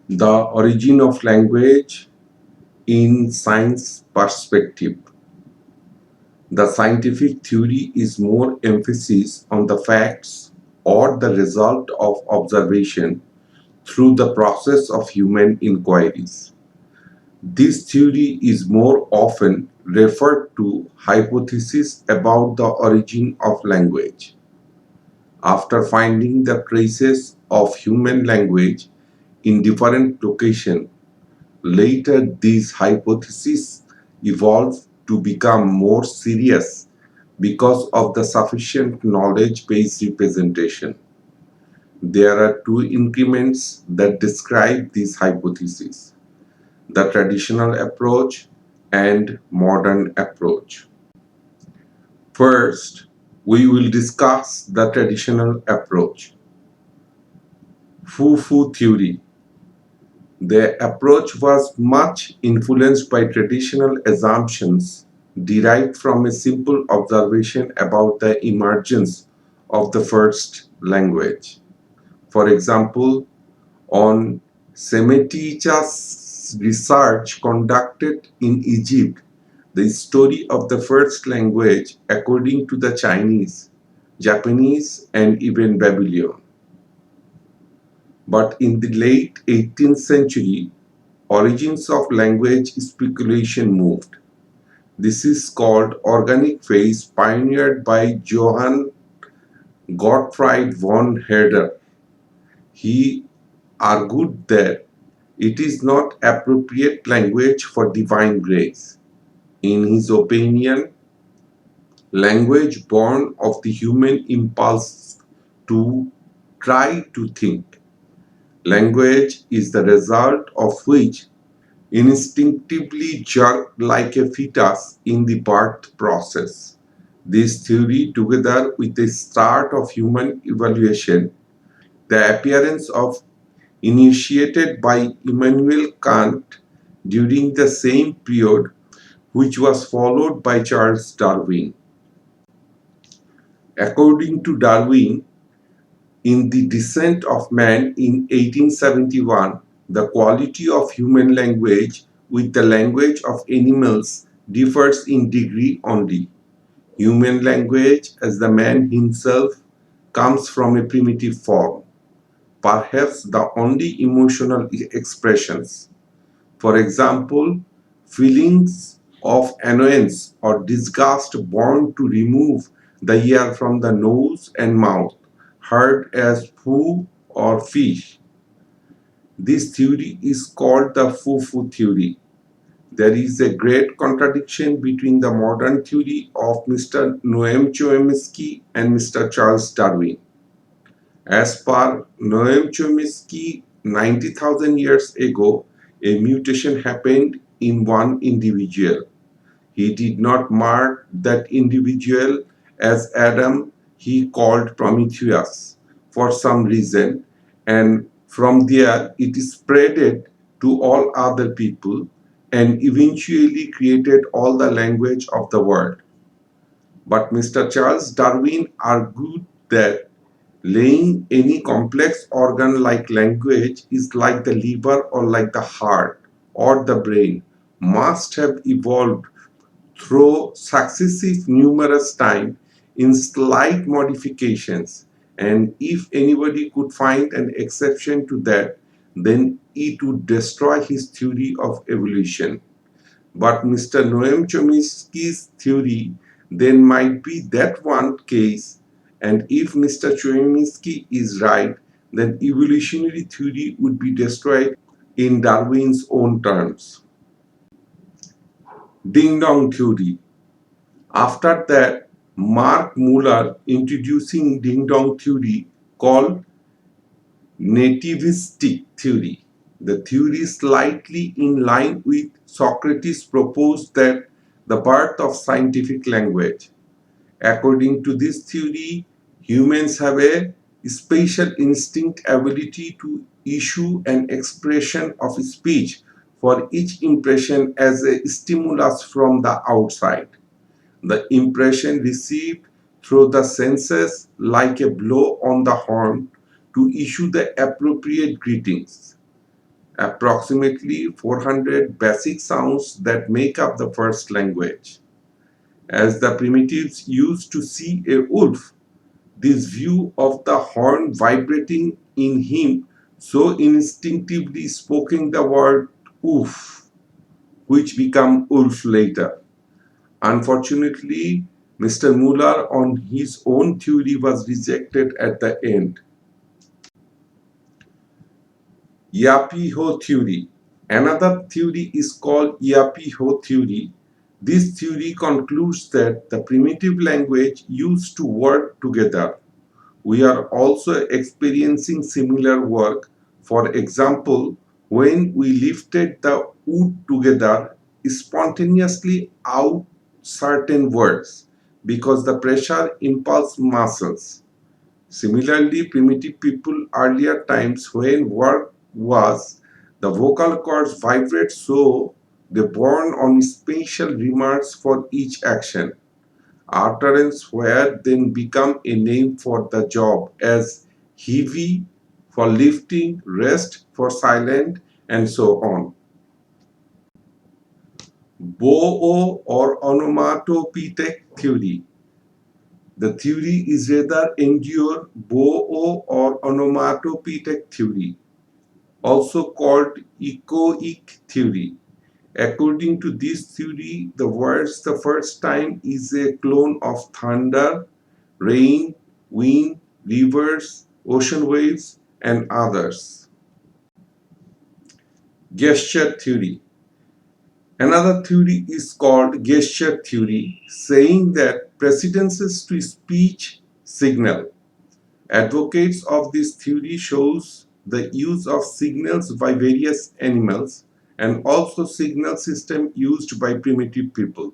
The origin of language in science perspective. The scientific theory is more emphasis on the facts or the result of observation through the process of human inquiries. This theory is more often referred to hypothesis about the origin of language. After finding the traces of human language in different locations, later these hypotheses evolved to become more serious because of the sufficient knowledge-based representation. There are two increments that describe these hypotheses: the traditional approach and modern approach. First, we will discuss the traditional approach. Foo theory. The approach was much influenced by traditional assumptions derived from a simple observation about the emergence of the first language. For example, on Semiticha's research conducted in Egypt, the story of the first language according to the Chinese, Japanese, and even Babylon. But in the late 18th century, origins of language speculation moved. This is called organic phase, pioneered by Johann Gottfried von Herder. He argued that it is not appropriate language for divine grace. In his opinion, language born of the human impulse to try to think. Language is the result of which instinctively jerk like a fetus in the birth process. This theory, together with the start of human evolution, the appearance of initiated by Immanuel Kant during the same period, which was followed by Charles Darwin. According to Darwin, in The Descent of Man in 1871, the quality of human language with the language of animals differs in degree only. Human language, as the man himself, comes from a primitive form, perhaps the only emotional expressions. For example, feelings of annoyance or disgust born to remove the air from the nose and mouth, heard as poo or fish. This theory is called the foo theory. There is a great contradiction between the modern theory of Mr. Noam Chomsky and Mr. Charles Darwin. As per Noam Chomsky, 90,000 years ago, a mutation happened in one individual. He did not mark that individual as Adam, he called Prometheus for some reason, and from there it spreaded to all other people and eventually created all the language of the world. But Mr. Charles Darwin argued that laying any complex organ like language is like the liver or like the heart or the brain must have evolved through successive numerous time in slight modifications, and if anybody could find an exception to that, then it would destroy his theory of evolution. But Mr. Noam Chomsky's theory then might be that one case, and if Mr. Chomsky is right, then evolutionary theory would be destroyed in Darwin's own terms. Ding dong theory. After that, Mark Muller introducing ding dong theory called nativistic theory. The theory is slightly in line with Socrates' proposed that the birth of scientific language. According to this theory, humans have a special instinct ability to issue an expression of speech for each impression as a stimulus from the outside. The impression received through the senses, like a blow on the horn, to issue the appropriate greetings. approximately 400 basic sounds that make up the first language. As the primitives used to see a wolf, this view of the horn vibrating in him so instinctively spoken the word oof, which became wolf later. Unfortunately, Mr. Muller on his own theory was rejected at the end. Yapi-Ho theory. Another theory is called Yapi-Ho theory. This theory concludes that the primitive language used to work together. We are also experiencing similar work. For example, when we lifted the wood together, spontaneously out certain words because the pressure impulse muscles. Similarly, primitive people earlier times when work was, the vocal cords vibrate so they born on special remarks for each action. Utterance where then become a name for the job as heavy for lifting, rest for silent, and so on. Bo-o or onomatopoeic theory. The theory is rather endure Bo-o or onomatopoeic theory, also called echoic theory. According to this theory, the words the first time is a clone of thunder, rain, wind, rivers, ocean waves, and others. Gesture theory. Another theory is called gesture theory, saying that precedences to speech signal. Advocates of this theory shows the use of signals by various animals and also signal system used by primitive people.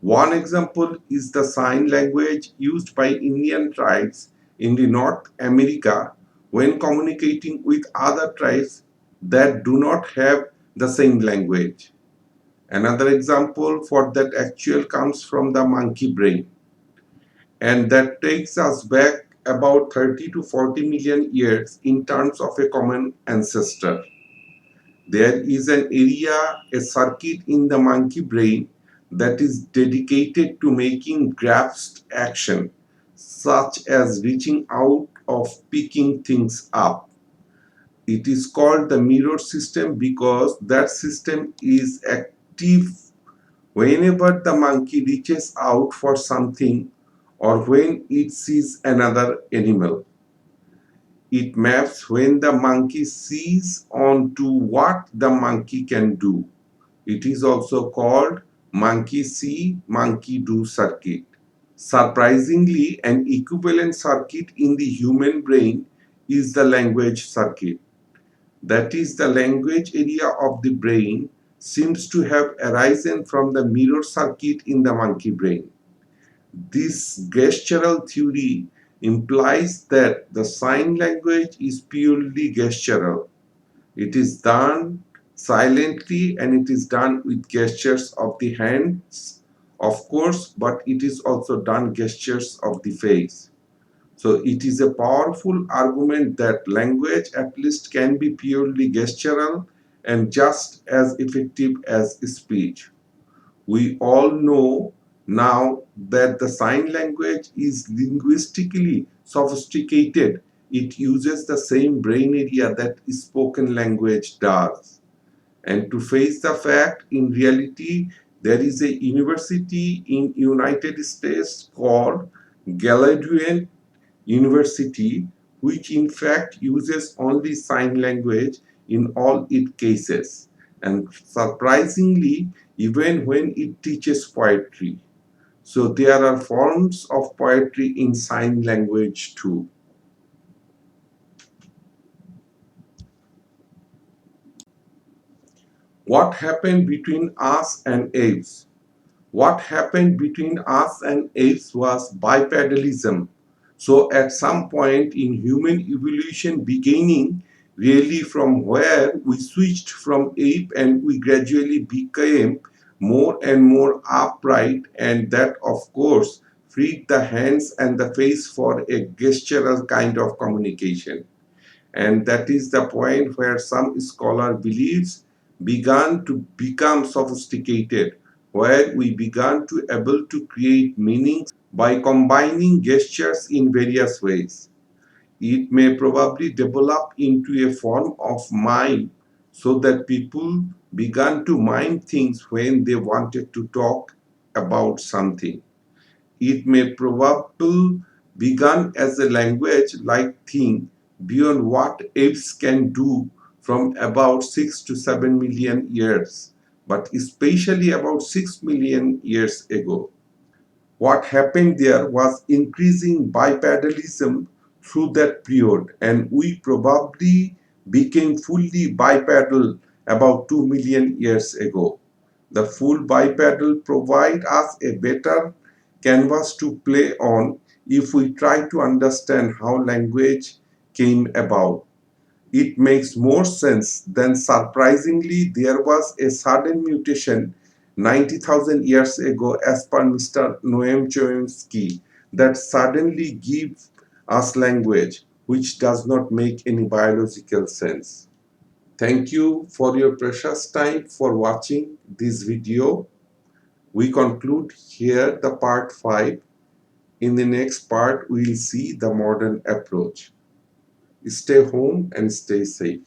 One example is the sign language used by Indian tribes in the North America when communicating with other tribes that do not have the same language. Another example for that actual comes from the monkey brain, and that takes us back about 30 to 40 million years in terms of a common ancestor. There is an area, a circuit in the monkey brain that is dedicated to making grasped action, such as reaching out of picking things up. It is called the mirror system because that system is active whenever the monkey reaches out for something or when it sees another animal. It maps when the monkey sees onto what the monkey can do. It is also called monkey see, monkey do circuit. Surprisingly, an equivalent circuit in the human brain is the language circuit. That is, the language area of the brain seems to have arisen from the mirror circuit in the monkey brain. This gestural theory implies that the sign language is purely gestural. It is done silently and it is done with gestures of the hands, of course, but it is also done gestures of the face. So it is a powerful argument that language at least can be purely gestural and just as effective as speech. We all know now that the sign language is linguistically sophisticated. It uses the same brain area that spoken language does. And to face the fact, in reality, there is a university in United States called Gallaudet University, which in fact uses only sign language in all its cases, and surprisingly, even when it teaches poetry. So there are forms of poetry in sign language too. What happened between us and apes? What happened between us and apes was bipedalism. So at some point in human evolution beginning really from where we switched from ape and we gradually became more and more upright, and that of course freed the hands and the face for a gestural kind of communication. And that is the point where some scholar believes began to become sophisticated, where we began to able to create meanings by combining gestures in various ways. It may probably develop into a form of mime so that people began to mime things when they wanted to talk about something. It may probably begun as a language-like thing beyond what apes can do from about 6 to 7 million years, but especially about 6 million years ago. What happened there was increasing bipedalism through that period, and we probably became fully bipedal about 2 million years ago. The full bipedal provide us a better canvas to play on if we try to understand how language came about. It makes more sense than surprisingly there was a sudden mutation 90,000 years ago as per Mr. Noam Chomsky that suddenly gives us language which does not make any biological sense. Thank you for your precious time for watching this video. We conclude here the part 5. In the next part, we will see the modern approach. Stay home and stay safe.